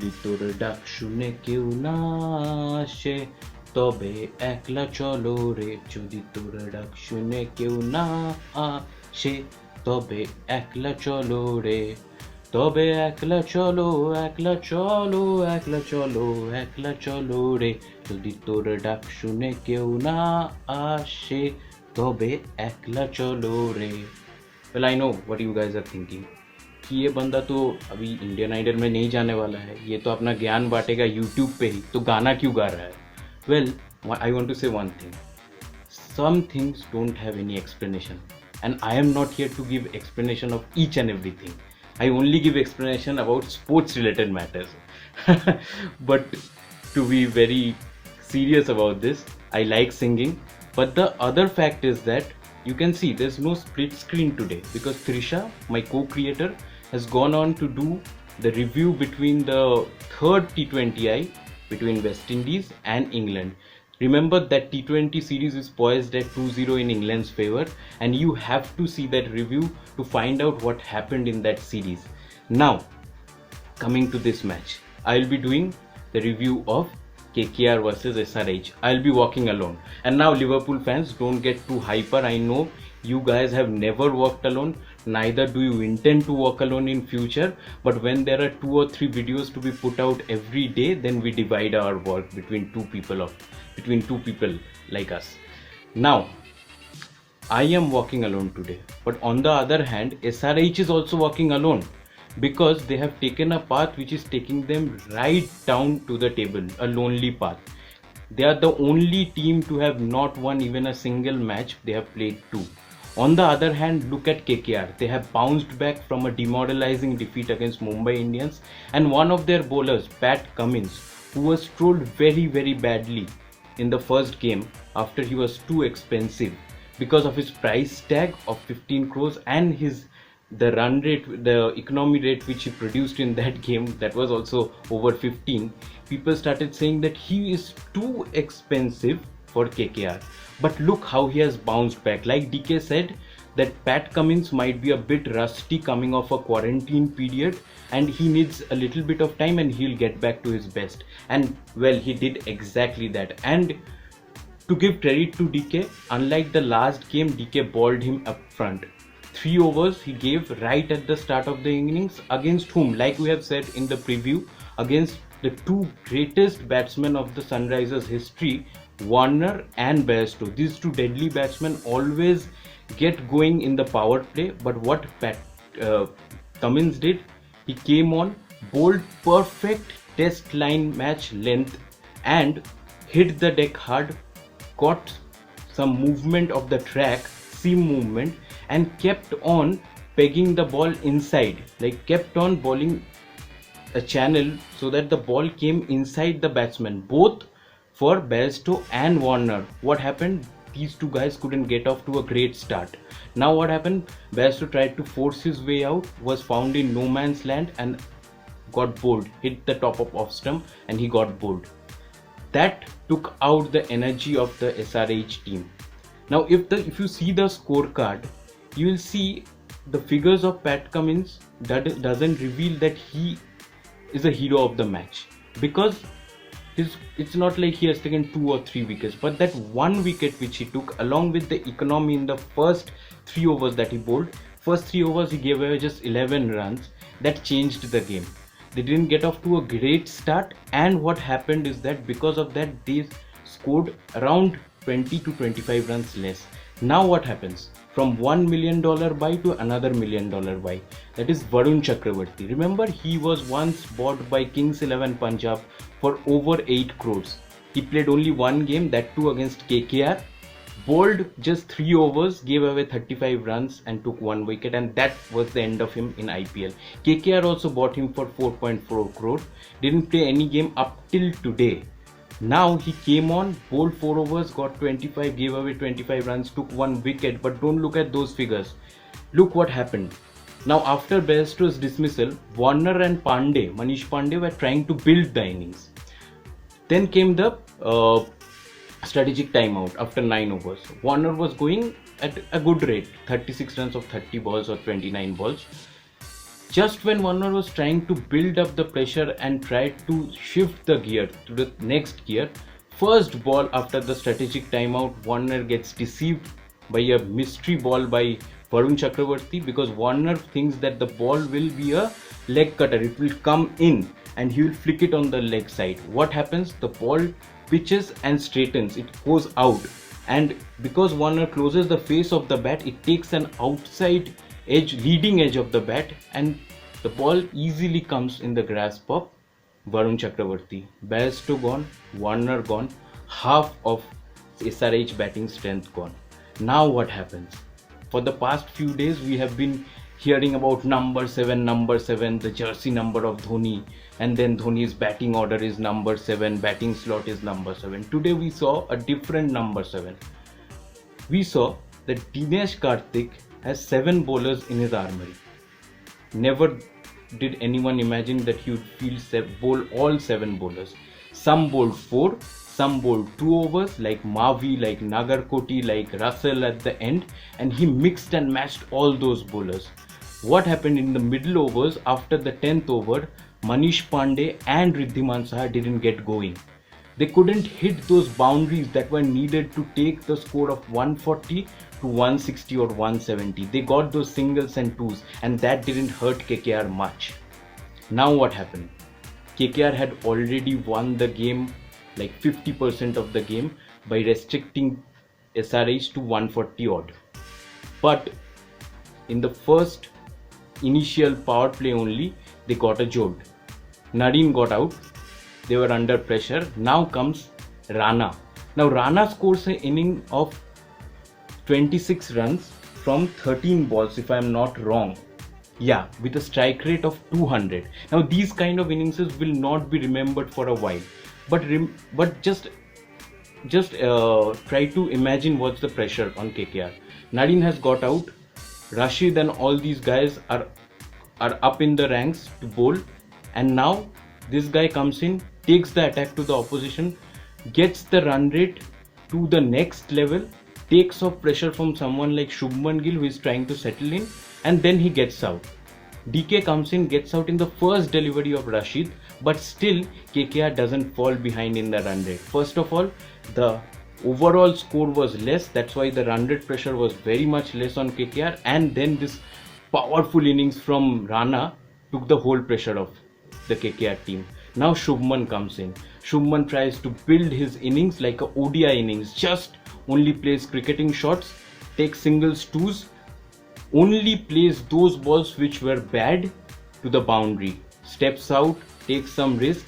যদি তোর ডাক শুনে কেউ না আসে তবে একলা চলো রে, যদি তোর ডাক শুনে কেউ না আসে তবে একলা চলো রে, তবে একলা চলো, একলা চলো, একলা চলো, একলা চলো রে, যদি তোর ডাক শুনে কেউ না আসে তবে একলা चलो रे। Well, I know what you guys are thinking कि ये बंदा तो अभी इंडियन आइडल में नहीं जाने वाला है, ये तो अपना ज्ञान बांटेगा यूट्यूब पे ही, तो गाना क्यों गा रहा है। वेल, आई वॉन्ट टू से one thing, some things don't have any explanation, and I am not here to give explanation of each and everything. I only give explanation about sports related matters. But to be very serious about this, I like singing, but the other fact is that you can see there's no split screen today because Trisha, my co-creator, has gone on to do the review between the third T20I between West Indies and England. Remember that T20 series is poised at 2-0 in England's favour, and you have to see that review to find out what happened in that series. Now, coming to this match, I'll be doing the review of KKR versus SRH. I'll be walking alone. And now, Liverpool fans, don't get too hyper. I know you guys have never walked alone, neither do you intend to walk alone in future, but when there are 2 or 3 videos to be put out every day, then we divide our work between two people like us. Now, I am walking alone today, but on the other hand, SRH is also walking alone because they have taken a path which is taking them right down to the table, a lonely path. They are the only team to have not won even a single match. They have played 2. On the other hand, look at KKR. They have bounced back from a demoralizing defeat against Mumbai Indians, and one of their bowlers, Pat Cummins, who was trolled very badly in the first game after he was too expensive because of his price tag of 15 crores and the run rate, the economy rate which he produced in that game, that was also over 15. People started saying that he is too expensive for KKR. But look how he has bounced back. Like DK said, that Pat Cummins might be a bit rusty coming off a quarantine period, and he needs a little bit of time and he'll get back to his best. And well, he did exactly that. And to give credit to DK, unlike the last game, DK bowled him up front. 3 overs he gave right at the start of the innings, against whom, like we have said in the preview, against the 2 greatest batsmen of the Sunrisers history, Warner and Bairstow. These 2 deadly batsmen always get going in the power play, but what Cummins did, he came on, bowled perfect test line match length and hit the deck hard, got some movement of the track, seam movement, and kept on pegging the ball inside, like kept on bowling a channel so that the ball came inside the batsman, both for Bairstow and Warner. What happened? These 2 guys couldn't get off to a great start. Now what happened? Bairstow tried to force his way out, was found in no man's land and got bowled, hit the top of off stump and he got bowled. That took out the energy of the SRH team. Now if you see the scorecard, you will see the figures of Pat Cummins that doesn't reveal that he is a hero of the match, because it's not like he has taken 2 or 3 wickets, but that 1 wicket which he took along with the economy in the first 3 overs that he bowled. First 3 overs he gave away just 11 runs. That changed the game. They didn't get off to a great start, and what happened is that because of that they scored around 20 to 25 runs less. Now what happens? From $1 million buy to another $1 million buy. That is Varun Chakravarti. Remember, he was once bought by Kings 11 Punjab for over 8 crores. He played only 1 game, that too against KKR. Bowled just 3 overs, gave away 35 runs and took 1 wicket, and that was the end of him in IPL. KKR also bought him for 4.4 crore. Didn't play any game up till today. Now he came on, bowled 4 overs, got 25, gave away 25 runs, took 1 wicket. But don't look at those figures. Look what happened. Now after Bairstow's dismissal, Warner and Manish Pandey were trying to build the innings. Then came the strategic timeout after 9 overs. Warner was going at a good rate, 36 runs of 30 balls or 29 balls. Just when Warner was trying to build up the pressure and tried to shift the gear to the next gear, first ball after the strategic timeout, Warner gets deceived by a mystery ball by Varun Chakravarti, because Warner thinks that the ball will be a leg cutter. It will come in and he will flick it on the leg side. What happens? The ball pitches and straightens. It goes out. And because Warner closes the face of the bat, it takes an outside edge, leading edge of the bat, and the ball easily comes in the grasp of Varun Chakravarti. Bairstow gone, Warner gone, half of SRH batting strength gone. Now what happens? For the past few days we have been hearing about number 7, the jersey number of Dhoni, and then Dhoni's batting order is number 7, batting slot is number 7. Today we saw a different number 7. We saw that Dinesh Karthik has 7 bowlers in his armory. Never did anyone imagine that he would bowl all 7 bowlers. Some bowled 4, some bowled 2 overs, like Mavi, like Nagarkoti, like Russell at the end, and he mixed and matched all those bowlers. What happened in the middle overs after the 10th over? Manish Pandey and Riddhiman Saha didn't get going. They couldn't hit those boundaries that were needed to take the score of 140 to 160 or 170. They got those singles and twos, and that didn't hurt KKR much. Now what happened? KKR had already won the game, like 50% of the game, by restricting SRH to 140 odd. But in the first initial power play only, they got a jolt. Nareen got out. They were under pressure. Now comes Rana. Now Rana scores an inning of 26 runs from 13 balls, if I am not wrong. Yeah, with a strike rate of 200. Now these kind of innings will not be remembered for a while. But just try to imagine what's the pressure on KKR. Nareen has got out. Rashid and all these guys are up in the ranks to bowl, and now this guy comes in, takes the attack to the opposition, gets the run rate to the next level, takes off pressure from someone like Shubman Gill who is trying to settle in, and then he gets out. DK comes in, gets out in the first delivery of Rashid, but still KKR doesn't fall behind in the run rate. First of all, the overall score was less, that's why the run rate pressure was very much less on KKR, and then this powerful innings from Rana took the whole pressure off the KKR team. Now Shubman comes in. Shubman tries to build his innings like a ODI innings, just only plays cricketing shots, takes singles, twos, only plays those balls which were bad to the boundary, steps out, takes some risk,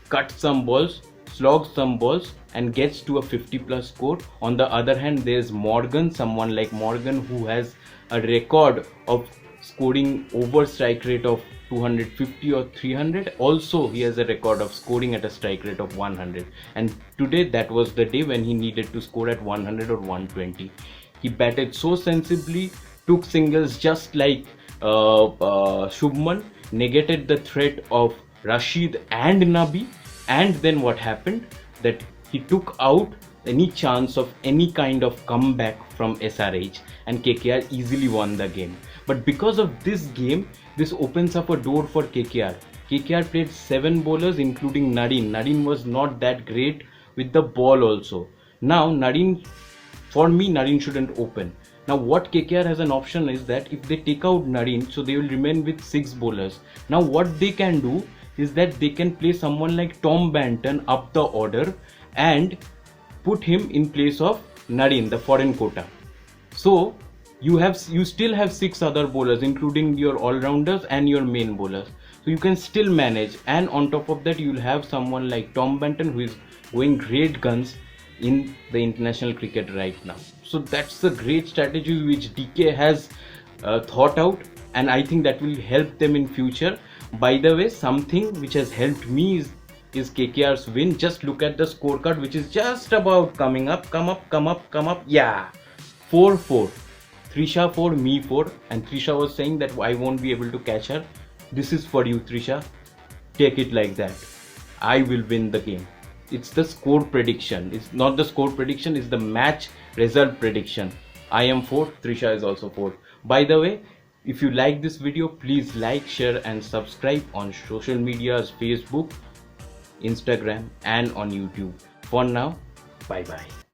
cuts some balls, slogs some balls, and gets to a 50 plus score. On the other hand, there's Morgan, someone like Morgan who has a record of scoring over strike rate of 250 or 300. Also, he has a record of scoring at a strike rate of 100. And today, that was the day when he needed to score at 100 or 120. He batted so sensibly, took singles just like Shubman, negated the threat of Rashid and Nabi. And then what happened? That he took out any chance of any kind of comeback from SRH, and KKR easily won the game. But because of this game, this opens up a door for KKR. KKR played 7 bowlers including Nareen. Nareen was not that great with the ball also. Now for me, Nareen shouldn't open. Now what KKR has an option is that if they take out Nareen, so they will remain with 6 bowlers. Now what they can do is that they can play someone like Tom Banton up the order and put him in place of Nareen, the foreign quota. So you still have 6 other bowlers including your all-rounders and your main bowlers. So you can still manage, and on top of that you will have someone like Tom Banton who is going great guns in the international cricket right now. So that's the great strategy which DK has thought out, and I think that will help them in future. By the way, something which has helped me is KKR's win. Just look at the scorecard, which is just about come up. Yeah, 4-4. Trisha 4, me 4, and Trisha was saying that I won't be able to catch her. This is for you, Trisha. Take it like that. I will win the game. It's the score prediction. It's not the score prediction, it's the match result prediction. I am 4, Trisha is also 4. By the way, If you like this video, please like, share and subscribe on social medias, Facebook, Instagram and on YouTube. For now, bye bye.